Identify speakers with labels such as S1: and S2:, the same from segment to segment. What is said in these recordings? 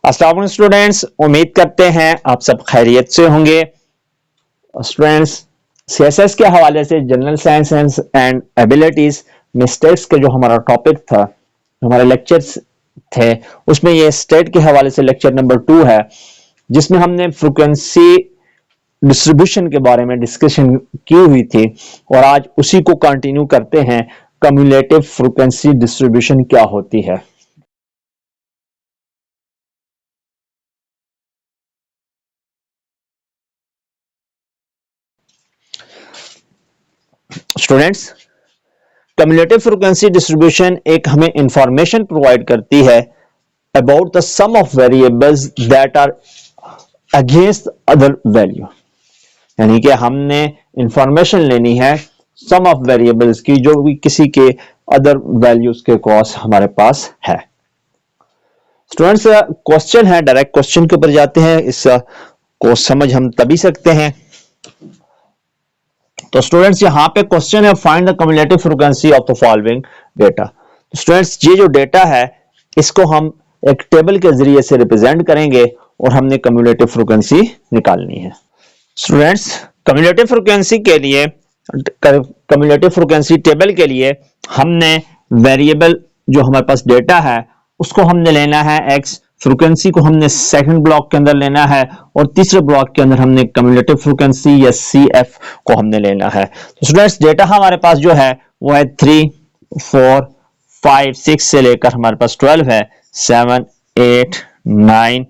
S1: अस्सलाम वालेकुम स्टूडेंट्स, उम्मीद करते हैं आप सब खैरियत से होंगे। स्टूडेंट्स, सीएसएस के हवाले से जनरल साइंस एंड एबिलिटीज में स्टेट्स के जो हमारा टॉपिक था, हमारे लेक्चर्स थे, उसमें ये स्टेट के हवाले से लेक्चर नंबर 2 है, जिसमें हमने फ्रीक्वेंसी डिस्ट्रीब्यूशन के बारे में डिस्कशन की हुई थी और आज उसी को कंटिन्यू करते हैं। कम्युलेटिव फ्रीक्वेंसी डिस्ट्रीब्यूशन क्या होती है? स्टूडेंट्स, कम्युलेटिव फ्रीक्वेंसी डिस्ट्रीब्यूशन एक हमें इंफॉर्मेशन प्रोवाइड करती है about the sum of variables that are against other value, यानी कि हमने इंफॉर्मेशन लेनी है सम ऑफ वेरिएबल्स की जो भी किसी के अदर वैल्यूज के क्रॉस हमारे पास है। स्टूडेंट्स, क्वेश्चन है, डायरेक्ट क्वेश्चन के ऊपर जाते हैं। इस को समझ हम तभी सकते हैं। तो स्टूडेंट्स, यहां पे क्वेश्चन है, find the cumulative frequency of the following data. तो स्टूडेंट्स, ये जो डेटा है इसको हम एक टेबल के जरिए से रिप्रेजेंट करेंगे और हमने कम्युलेटिव फ्रीक्वेंसी निकालनी है। स्टूडेंट्स, कम्युलेटिव फ्रीक्वेंसी के लिए, कम्युलेटिव फ्रीक्वेंसी टेबल के लिए हमने वेरिएबल जो हमारे पास डेटा है उसको हमने लेना है x, फ्रीक्वेंसी को हमने सेकंड ब्लॉक के अंदर लेना है और तीसरे ब्लॉक के अंदर हमने कम्युलेटिव फ्रीक्वेंसी या CF को हमने लेना है। तो स्टूडेंट्स, डेटा हमारे पास जो है वो है 3, 4, 5, 6 से लेकर हमारे पास 12 है, 7, 8, 9।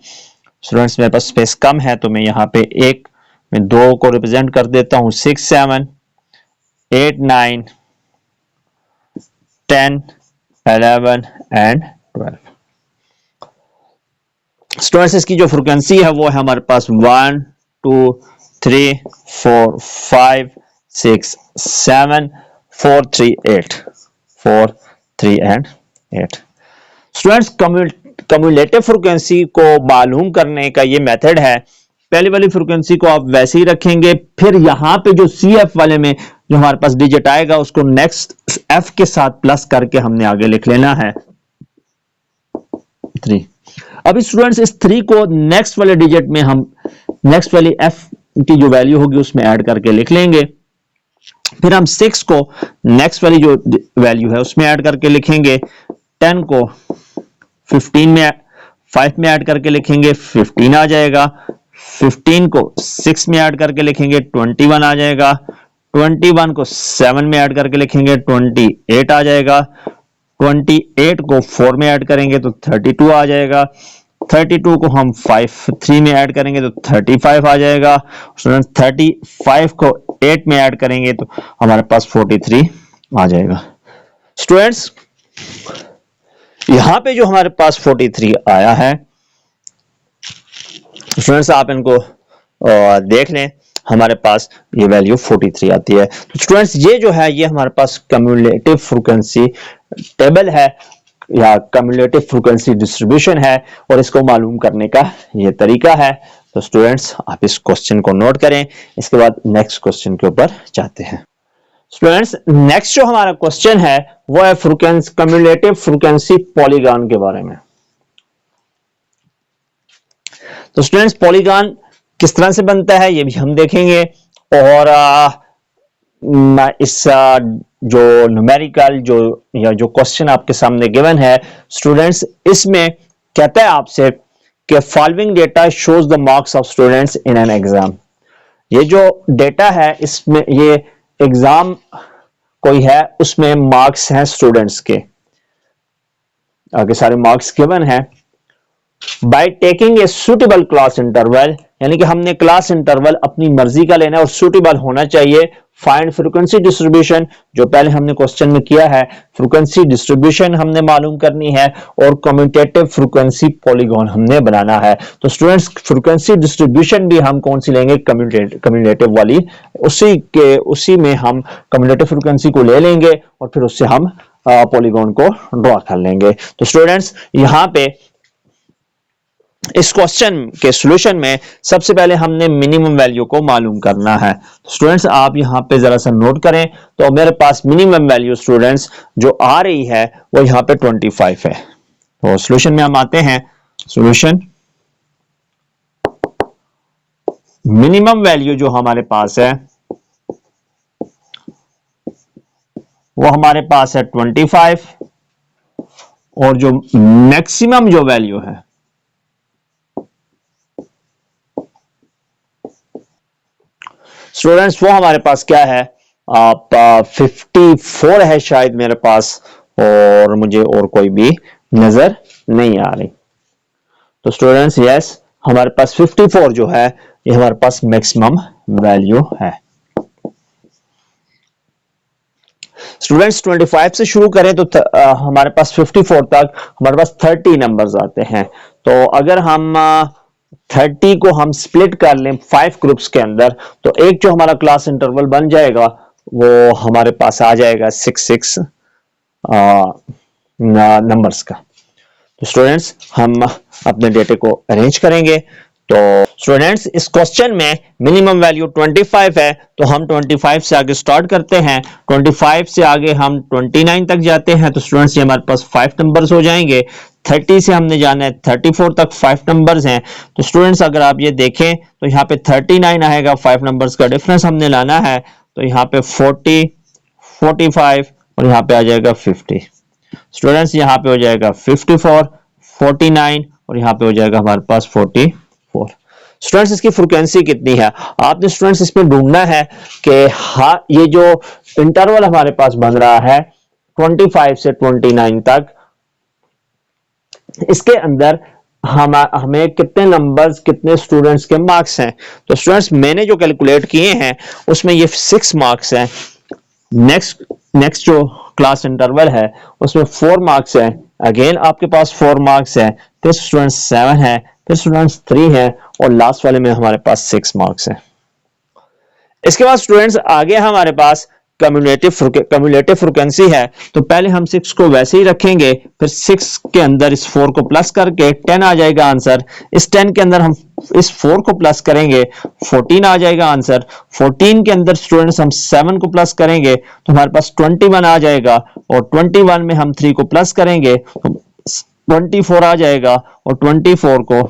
S1: स्टूडेंट्स, मेरे पास स्पेस कम है तो मैं यहाँ पे मैं 2 को रिप्रेजेंट कर देता हूँ। 6, 7, 8, 9, 10, 11 एंड 12। स्टूडेंट्स, इसकी जो फ्रीक्वेंसी है वो है हमारे पास 1, 2, 3, 4, 5, 6, 7, 4, 3, 8, 4, 3 एंड 8। स्टूडेंट्स, कम्युलेटिव फ्रीक्वेंसी को मालूम करने का ये मेथड है। पहली वाली फ्रीक्वेंसी को आप वैसे ही रखेंगे, फिर यहां पे जो CF वाले में जो हमारे पास डिजिट आएगा उसको नेक्स्ट F के साथ प्लस करके हमने आगे लिख लेना है 3। अभी स्टूडेंट्स, इस 3 को नेक्स्ट वाले डिजिट में हम नेक्स्ट वाली F की जो वैल्यू होगी उसमें ऐड करके लिख लेंगे। फिर हम 6 को नेक्स्ट वाली जो वैल्यू है उसमें ऐड करके लिखेंगे। 10 को 15 में 5 में ऐड करके लिखेंगे, 15 आ जाएगा। 15 को 6 में ऐड करके लिखेंगे, 21 आ जाएगा। 21 को 7 में ऐड करके लिखेंगे, 28 आ जाएगा। 28 को 4 में ऐड करेंगे तो 32 आ जाएगा। 32 को हम 3 में ऐड करेंगे तो 35 आ जाएगा। 35 को 8 में ऐड करेंगे तो हमारे पास 43 आ जाएगा। स्टूडेंट्स, यहां पे जो हमारे पास 43 आया है, स्टूडेंट्स आप इनको देख लें, हमारे पास ये वैल्यू 43 आती है। तो स्टूडेंट्स, ये जो है ये हमारे पास कम्युलेटिव फ्रीक्वेंसी टेबल है या कम्युलेटिव फ्रीक्वेंसी डिस्ट्रीब्यूशन है और इसको मालूम करने का ये तरीका है। तो स्टूडेंट्स, आप इस क्वेश्चन को नोट करें, इसके बाद नेक्स्ट क्वेश्चन के ऊपर जाते हैं। स्टूडेंट्स, नेक्स्ट जो हमारा क्वेश्चन है वो है कम्युलेटिव फ्रीक्वेंसी पॉलीगॉन के बारे में। तो स्टूडेंट्स, पॉलीगॉन किस तरह से बनता है ये भी हम देखेंगे और इस जो न्यूमेरिकल जो क्वेश्चन आपके सामने गिवन है स्टूडेंट्स, इसमें कहता है आपसे कि following data shows the marks of students in an exam. ये जो डेटा है इसमें ये एग्जाम कोई है, उसमें मार्क्स हैं स्टूडेंट्स के, आगे सारे मार्क्स गिवन है। By taking a suitable class interval, यानी कि हमने क्लास इंटरवल अपनी मर्जी का लेना है और सुटेबल होना चाहिए। फाइंड फ्रीक्वेंसी डिस्ट्रीब्यूशन, जो पहले हमने क्वेश्चन में किया है, फ्रीक्वेंसी डिस्ट्रीब्यूशन हमने मालूम करनी है और कम्यूटेटिव फ्रीक्वेंसी पॉलीगॉन हमने बनाना है। तो स्टूडेंट्स, फ्रीक्वेंसी डिस्ट्रीब्यूशन भी हम कौन सी लेंगे? कम्यूटेटिव वाली, उसी में हम कम्यूटेटिव फ्रीक्वेंसी को ले लेंगे और फिर उससे हम पॉलीगॉन को ड्रॉ कर लेंगे। तो स्टूडेंट्स, यहां पे इस क्वेश्चन के सॉल्यूशन में सबसे पहले हमने मिनिमम वैल्यू को मालूम करना है। तो स्टूडेंट्स, आप यहां पे जरा सा नोट करें, तो मेरे पास मिनिमम वैल्यू स्टूडेंट्स जो आ रही है वो यहां पे 25 है। तो सॉल्यूशन में हम आते हैं। सॉल्यूशन मिनिमम वैल्यू जो हमारे पास है वो हमारे पास है 25 और जो मैक्सिमम जो वैल्यू है स्टूडेंट्स वो हमारे पास क्या है, आप 54 है शायद मेरे पास, और मुझे और कोई भी नजर नहीं आ रही। तो स्टूडेंट्स यस, हमारे पास 54 जो है ये हमारे पास मैक्सिमम वैल्यू है। स्टूडेंट्स 25 से शुरू करें तो हमारे पास 54 तक हमारे पास 30 नंबर्स आते हैं। तो अगर हम 30 को हम स्प्लिट कर लें 5 ग्रुप्स के अंदर, तो एक जो हमारा क्लास इंटरवल बन जाएगा वो हमारे पास आ जाएगा 6 नंबर्स का। तो स्टूडेंट्स हम अपने डेटे को अरेंज करेंगे। तो स्टूडेंट्स इस क्वेश्चन में मिनिमम वैल्यू 25 है, तो हम 25 से आगे स्टार्ट करते हैं। 25 से आगे हम 29 तक जाते हैं, तो स्टूडेंट्स ये हमारे पास 5 नंबर्स हो जाएंगे। 30 से हमने जाना है 34 तक 5 नंबर्स हैं। तो स्टूडेंट्स अगर आप ये देखें तो यहाँ पे 39 आएगा, 5 नंबर्स का डिफरेंस हमने लाना है। तो यहाँ पे 40, 45 और यहाँ पे आ जाएगा 50। स्टूडेंट्स यहाँ पे हो जाएगा 54, 49 और यहाँ पे हो जाएगा हमारे पास 44। स्टूडेंट्स इसकी फ्रीक्वेंसी कितनी है आपने स्टूडेंट्स इसमें ढूंढना है कि हाँ ये जो इंटरवल हमारे पास बन रहा है 25 से 29 तक, इसके अंदर हमें कितने नंबर्स कितने स्टूडेंट्स के मार्क्स हैं। तो स्टूडेंट्स मैंने जो कैलकुलेट किए हैं उसमें ये 6 मार्क्स हैं। नेक्स्ट जो क्लास इंटरवल है उसमें 4 मार्क्स है। अगेन आपके पास 4 मार्क्स है, फिर स्टूडेंट्स 7 है, फिर स्टूडेंट्स 3 है और लास्ट वाले में हमारे पास 6 मार्क्स है। इसके बाद स्टूडेंट्स आगे हमारे पास कम्युलेटिव फ्रीक्वेंसी है। तो पहले हम 6 को वैसे ही रखेंगे, फिर 6 के अंदर इस 4 को प्लस करके 10 आ जाएगा आंसर। इस 10 के अंदर हम इस 4 को प्लस करेंगे 14 आ जाएगा आंसर। 14 के अंदर स्टूडेंट्स हम 7 को प्लस करेंगे तो हमारे पास 21 आ जाएगा, और 21 में हम 3 को प्लस करेंगे तो 24 आ जाएगा, और 24 को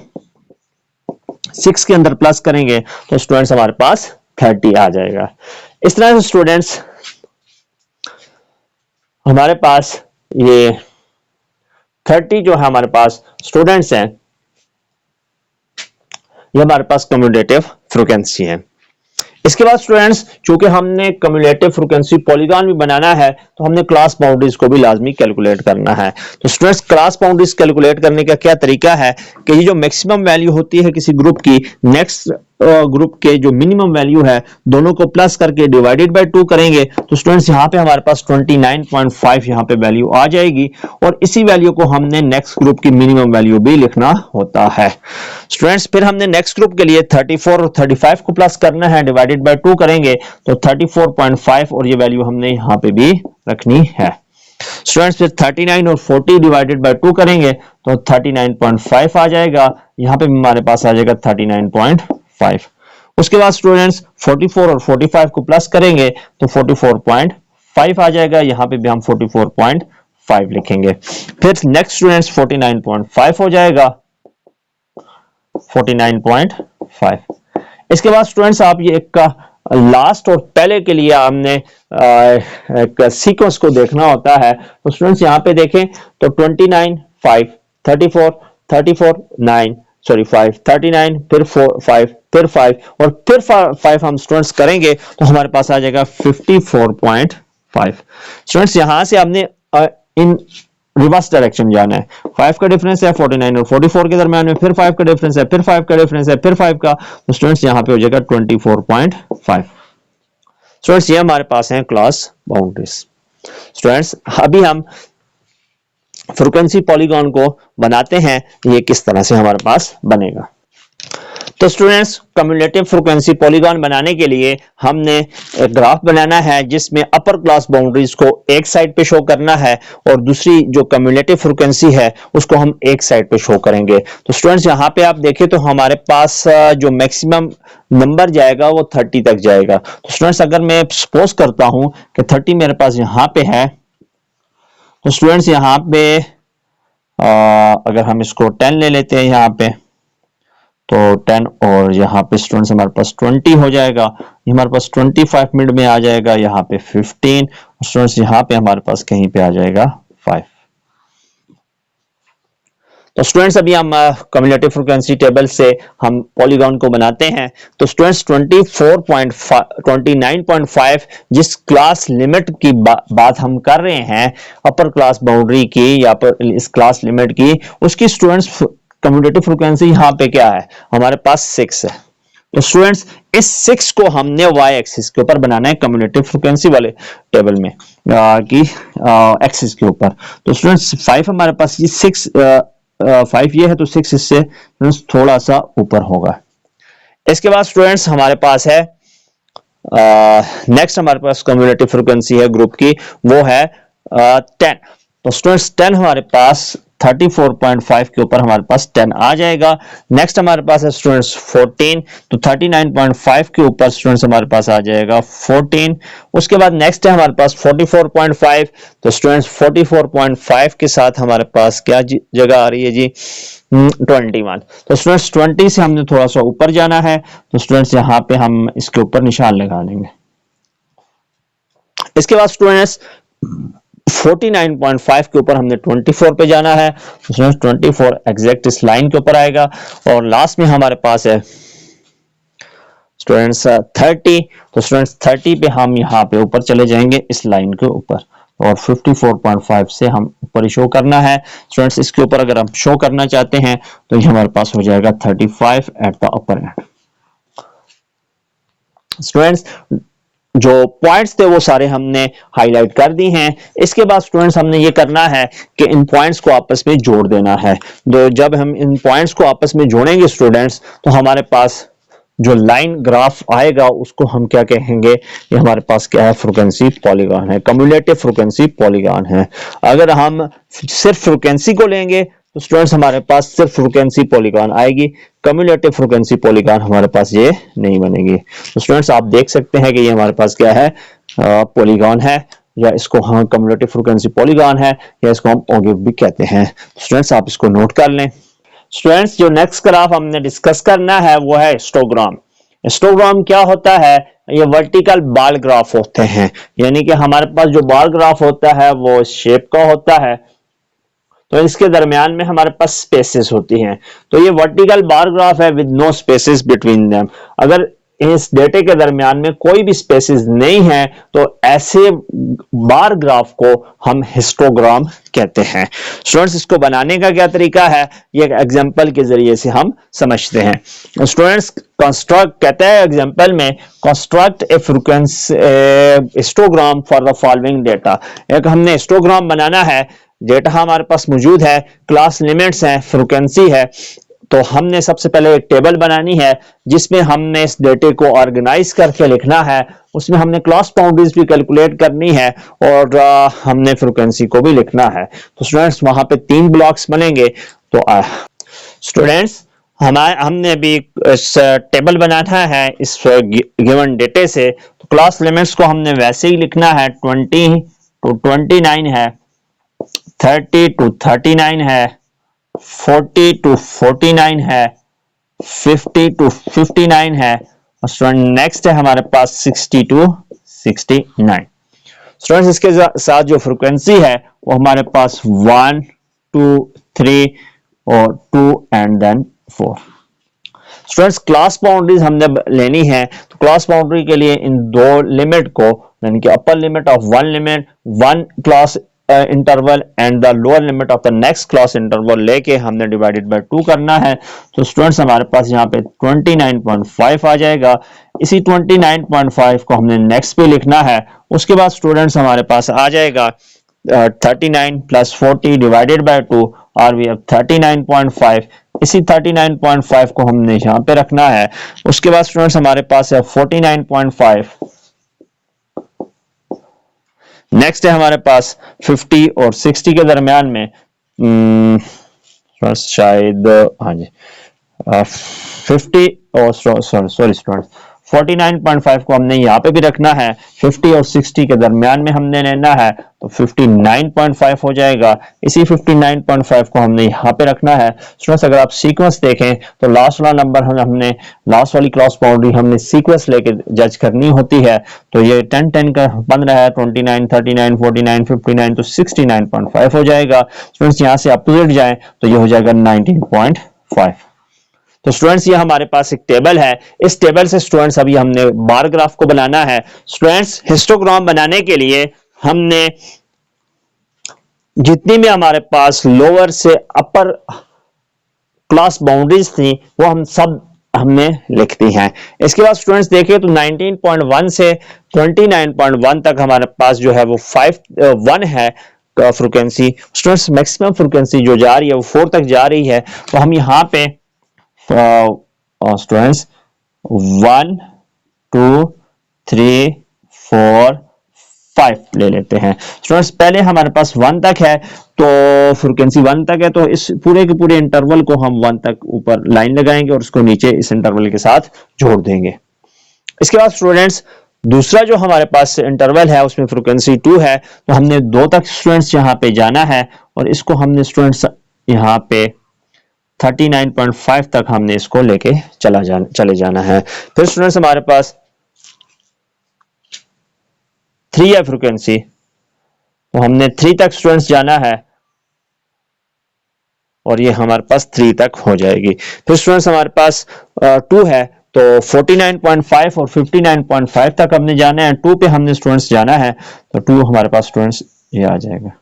S1: 6 के अंदर प्लस करेंगे तो स्टूडेंट्स हमारे पास 30 आ जाएगा। इस तरह से स्टूडेंट्स हमारे पास ये 30 जो है हमारे पास स्टूडेंट्स हैं, ये हमारे पास कम्युलेटिव फ्रीक्वेंसी है। इसके बाद स्टूडेंट्स चूंकि हमने कम्युलेटिव फ्रीक्वेंसी पॉलीगॉन भी बनाना है तो हमने क्लास बाउंड्रीज को भी लाजमी कैलकुलेट करना है। तो स्टूडेंट्स क्लास बाउंड्रीज कैलकुलेट करने का क्या तरीका है कि ये जो मैक्सिमम वैल्यू होती है किसी ग्रुप की, नेक्स्ट ग्रुप के जो मिनिमम वैल्यू है दोनों को प्लस करके डिवाइडेड बाय 2 करेंगे। तो स्टूडेंट्स यहाँ पे हमारे पास 29.5 यहाँ पे वैल्यू आ जाएगी, और इसी वैल्यू को हमने नेक्स्ट ग्रुप की मिनिमम वैल्यू भी लिखना होता है। स्टूडेंट्स फिर हमने नेक्स्ट ग्रुप के लिए 34 और 35 को प्लस करना है, डिवाइडेड बाय 2 करेंगे तो 34.5 और ये वैल्यू हमने यहाँ पे भी रखनी है। स्टूडेंट्स फिर 39 और 40 डिवाइडेड बाय 2 करेंगे तो 39.5 आ जाएगा, यहाँ पे हमारे पास आ जाएगा 39.5। उसके बाद स्टूडेंट्स 44 और 45 को प्लस करेंगे तो 44.5 आ जाएगा, यहाँ पे भी हम 44.5 लिखेंगे। फिर नेक्स्ट स्टूडेंट्स 49.5 हो जाएगा, 49.5। इसके बाद स्टूडेंट्स आप ये एक लास्ट और पहले के लिए हमने एक सीक्वेंस को देखना होता है। तो स्टूडेंट्स यहाँ पे देखें तो 29, 5, 34, 34, 9 सॉरी 5, 39 फिर 4, 5 फिर 5 और फिर 5 हम स्टूडेंट्स करेंगे तो हमारे पास आ जाएगा 54.5। स्टूडेंट्स यहाँ से हमने इन रिवर्स डायरेक्शन जाना है। 5 का डिफरेंस है 49 और 44 के दरमियान में, फिर 5 का डिफरेंस है, फिर 5 का डिफरेंस है, फिर 5 का, तो स्टूडेंट्स यहाँ पे हो जाएगा 24.5। स्टूडेंट्स ये हमारे पास है क्लास बाउंड्रीज। स्टूडेंट्स अभी हम फ्रीक्वेंसी पॉलीगॉन को बनाते हैं, ये किस तरह से हमारे पास बनेगा। तो स्टूडेंट्स कम्युलेटिव फ्रीक्वेंसी पॉलीगॉन बनाने के लिए हमने एक ग्राफ बनाना है जिसमें अपर क्लास बाउंड्रीज को एक साइड पे शो करना है और दूसरी जो कम्युलेटिव फ्रीक्वेंसी है उसको हम एक साइड पे शो करेंगे। तो स्टूडेंट्स यहाँ पे आप देखें तो हमारे पास जो मैक्सिमम नंबर जाएगा वो 30 तक जाएगा। तो स्टूडेंट्स अगर मैं सपोज करता हूं कि 30 मेरे पास यहाँ पे है, तो स्टूडेंट्स यहाँ पे अगर हम इसको 10 ले लेते हैं यहाँ पे, तो 10 और यहाँ पे स्टूडेंट्स हमारे पास 20 हो जाएगा, ये हमारे पास 25 मिनट में आ जाएगा, यहाँ पे 15 स्टूडेंट्स, यहाँ पे हमारे पास कहीं पे आ जाएगा 5। तो स्टूडेंट्स अभी हम कम्युलेटिव फ्रीक्वेंसी टेबल से हम पॉलीगॉन को बनाते हैं। तो स्टूडेंट्स 29.5 जिस क्लास लिमिट की बात हम कर रहे हैं, अपर क्लास बाउंड्री की या पर इस क्लास लिमिट की, उसकी स्टूडेंट्स कम्युलेटिव फ्रीक्वेंसी यहाँ पे क्या है, हमारे पास 6 है। तो स्टूडेंट्स इस 6 को हमने y एक्सिस के ऊपर बनाना है कम्युलेटिव फ्रीक्वेंसी वाले टेबल में की एक्सिस के ऊपर। तो स्टूडेंट्स 5 हमारे पास, ये 6 5 ये है, तो 6 इससे थोड़ा सा ऊपर होगा। इसके बाद स्टूडेंट्स हमारे पास है नेक्स्ट हमारे पास कम्युलेटिव फ्रीक्वेंसी है ग्रुप की, वो है 10। तो स्टूडेंट्स 10 हमारे पास 34.5 के ऊपर हमारे पास 10 आ जाएगा। नेक्स्ट हमारे पास है स्टूडेंट्स 14, तो 39.5 के ऊपर स्टूडेंट्स हमारे पास आ जाएगा 14। उसके बाद नेक्स्ट है हमारे पास 44.5, तो स्टूडेंट्स 44.5 के साथ हमारे पास क्या जगह आ रही है जी, 21। तो स्टूडेंट्स 20 से हमने थोड़ा सा ऊपर जाना है, तो स्टूडेंट्स यहाँ पे हम इसके ऊपर निशान लगा लेंगे। इसके बाद स्टूडेंट्स 49.5 के ऊपर हमने 24 पे जाना है, तो स्टूडेंट्स 24 एग्जैक्ट इस लाइन के ऊपर आएगा। और लास्ट में हमारे पास है स्टूडेंट्स 30, तो स्टूडेंट्स 30 पे हम यहाँ पे ऊपर चले जाएंगे इस लाइन के ऊपर, और 54.5 से हम ऊपर ही शो करना है। स्टूडेंट्स इसके ऊपर अगर हम शो करना चाहते हैं तो ये हमारे पास हो जाएगा 35 at the upper and. Students जो पॉइंट्स थे वो सारे हमने हाईलाइट कर दी हैं। इसके बाद स्टूडेंट्स हमने ये करना है कि इन पॉइंट्स को आपस में जोड़ देना है। तो जब हम इन पॉइंट्स को आपस में जोड़ेंगे स्टूडेंट्स, तो हमारे पास जो लाइन ग्राफ आएगा उसको हम क्या कहेंगे, ये हमारे पास क्या है, फ्रीक्वेंसी पॉलीगॉन है, कम्युलेटिव फ्रीक्वेंसी पॉलीगॉन है। अगर हम सिर्फ फ्रीक्वेंसी को लेंगे तो स्टूडेंट्स हमारे पास सिर्फ फ्रीक्वेंसी पॉलीगॉन आएगी, कम्युलेटिव फ्रीक्वेंसी पॉलीगॉन हमारे पास ये नहीं बनेगी। तो स्टूडेंट्स आप देख सकते हैं कि ये हमारे पास क्या है, पॉलीगॉन है, या इसको हम कम्युलेटिव फ्रीक्वेंसी पॉलीगॉन है, या इसको हम ओगिव भी कहते हैं। स्टूडेंट्स आप इसको नोट कर लें। स्टूडेंट्स जो नेक्स्ट ग्राफ हमने डिस्कस करना है वो है हिस्टोग्राम। हिस्टोग्राम क्या होता है, ये वर्टिकल बार ग्राफ होते हैं, यानी कि हमारे पास जो बार ग्राफ होता है वो शेप का होता है, तो इसके दरमियान में हमारे पास स्पेसेस होती हैं। तो ये वर्टिकल बार ग्राफ है with no spaces between them. अगर इस डेटे के दरमियान में कोई भी स्पेसेस नहीं है तो ऐसे बार ग्राफ को हम हिस्टोग्राम कहते हैं। स्टूडेंट्स इसको बनाने का क्या तरीका है, ये एक एग्जांपल के जरिए से हम समझते हैं। स्टूडेंट्स कंस्ट्रक्ट कहते हैं एग्जांपल में, construct A frequency histogram for the following data. एक हमने हिस्टोग्राम बनाना है, डेटा हमारे पास मौजूद है, क्लास लिमिट्स हैं, फ्रीक्वेंसी है। तो हमने सबसे पहले एक टेबल बनानी है जिसमें हमने इस डेटे को ऑर्गेनाइज करके लिखना है, उसमें हमने क्लास बाउंड्रीज भी कैलकुलेट करनी है, और हमने फ्रीक्वेंसी को भी लिखना है। तो स्टूडेंट्स वहां पे 3 ब्लॉक्स बनेंगे। तो स्टूडेंट्स हमने भी इस टेबल बनाना है इस गिवन डेटे से। तो क्लास लिमिट्स को हमने वैसे ही लिखना है, 20 to 29 है, 30 to 39 है, 40 to 49 है, 50 to 59 है, और स्टूडेंट नेक्स्ट है हमारे पास 60 to 69। स्टूडेंट्स इसके साथ जो फ्रीक्वेंसी है वो हमारे पास 1 2 3 और 2 and then 4। Students class boundaries हमने लेनी है, तो क्लास बाउंड्री के लिए इन दो लिमिट को, यानी कि upper limit of one class interval and the lower limit of the next class interval लेके हमने डिवाइडेड बाय 2 करना है। तो स्टूडेंट्स हमारे पास यहाँ पे 29.5 आ जाएगा। इसी 29.5 को हमने नेक्स्ट पे लिखना है। उसके बाद स्टूडेंट्स हमारे पास आ जाएगा 39 प्लस 40 डिवाइडेड बाय 2, और वी हैव 39.5। इसी 39.5 को हमने यहाँ पे रखना है। उसके बाद स्टूडेंट्स हमारे पास है 49.5। नेक्स्ट है हमारे पास 50 और 60 के दरमियान में शायद, हाँ जी, 50 और सॉरी स्टूडेंट्स 49.5 को हमने यहाँ पे भी रखना है, 50 और 60 के दरमियान में हमने लेना है, तो 59.5 हो जाएगा। इसी 59.5 को हमने यहाँ पे रखना है। स्टूडेंट्स अगर आप सीक्वेंस देखें तो लास्ट वाला नंबर हमने लास्ट वाली क्रॉस बाउंड्री हमने सीक्वेंस लेके जज करनी होती है। तो ये 10 10 का बन रहा है, 29 39 49 59, तो 69.5 हो जाएगा। स्टूडेंट्स यहाँ से अपोजिट जाएं तो ये हो जाएगा 19.5। तो स्टूडेंट्स ये हमारे पास एक टेबल है। इस टेबल से स्टूडेंट्स अभी हमने बार ग्राफ को बनाना है। स्टूडेंट्स हिस्टोग्राम बनाने के लिए हमने जितनी भी हमारे पास लोअर से अपर क्लास बाउंड्रीज थी वो हम सब हमने लिख दी हैं। इसके बाद स्टूडेंट्स देखिए तो 19.1 से 29.1 तक हमारे पास जो है वो 1 है फ्रीक्वेंसी। स्टूडेंट्स मैक्सिमम फ्रीक्वेंसी जो जा रही है वो 4 तक जा रही है। तो हम यहाँ पे स्टूडेंट्स 1 2 3 4 5 ले लेते हैं। स्टूडेंट्स पहले हमारे पास 1 तक है, तो फ्रीक्वेंसी 1 तक है, तो इस पूरे के पूरे इंटरवल को हम 1 तक ऊपर लाइन लगाएंगे और उसको नीचे इस इंटरवल के साथ जोड़ देंगे। इसके बाद स्टूडेंट्स दूसरा जो हमारे पास इंटरवल है उसमें फ्रीक्वेंसी 2 है, तो हमने 2 तक स्टूडेंट्स यहाँ पे जाना है और इसको हमने स्टूडेंट्स यहाँ पे 39.5 तक हमने इसको लेके चले जाना है। फिर स्टूडेंट्स हमारे पास 3 है फ्रीक्वेंसी, तो हमने 3 तक स्टूडेंट्स जाना है और ये हमारे पास 3 तक हो जाएगी। फिर स्टूडेंट्स हमारे पास 2 है, तो 49.5 और 59.5 तक हमने जाना है। 2 पे हमने स्टूडेंट्स जाना है, तो 2 हमारे पास स्टूडेंट्स ये आ जाएगा।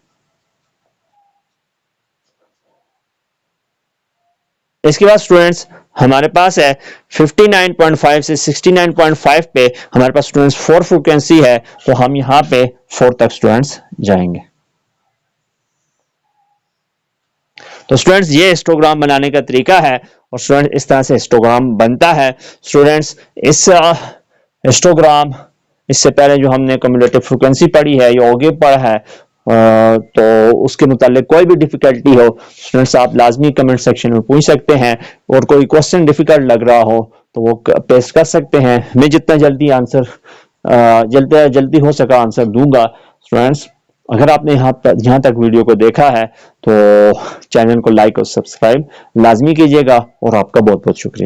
S1: इसके बाद स्टूडेंट्स हमारे पास है 59.5 से 69.5 पे हमारे पास स्टूडेंट्स 4 फ्रीक्वेंसी है, तो हम यहाँ पे 4 तक स्टूडेंट्स जाएंगे। तो स्टूडेंट्स ये हिस्टोग्राम बनाने का तरीका है और स्टूडेंट्स इस तरह से हिस्टोग्राम बनता है। स्टूडेंट्स इस हिस्टोग्राम इससे पहले जो हमने कम्युलेटिव फ्रीक्वेंसी पढ़ी है या आगे पढ़ा है, तो उसके मुतालिक कोई भी डिफिकल्टी हो स्टूडेंट्स आप लाजमी कमेंट सेक्शन में पूछ सकते हैं, और कोई क्वेश्चन डिफिकल्ट लग रहा हो तो वो पेश कर सकते हैं। मैं जितना जल्दी आंसर जल्दी हो सका आंसर दूंगा। स्टूडेंट्स अगर आपने यहाँ तक वीडियो को देखा है तो चैनल को लाइक और सब्सक्राइब लाजमी कीजिएगा और आपका बहुत बहुत शुक्रिया।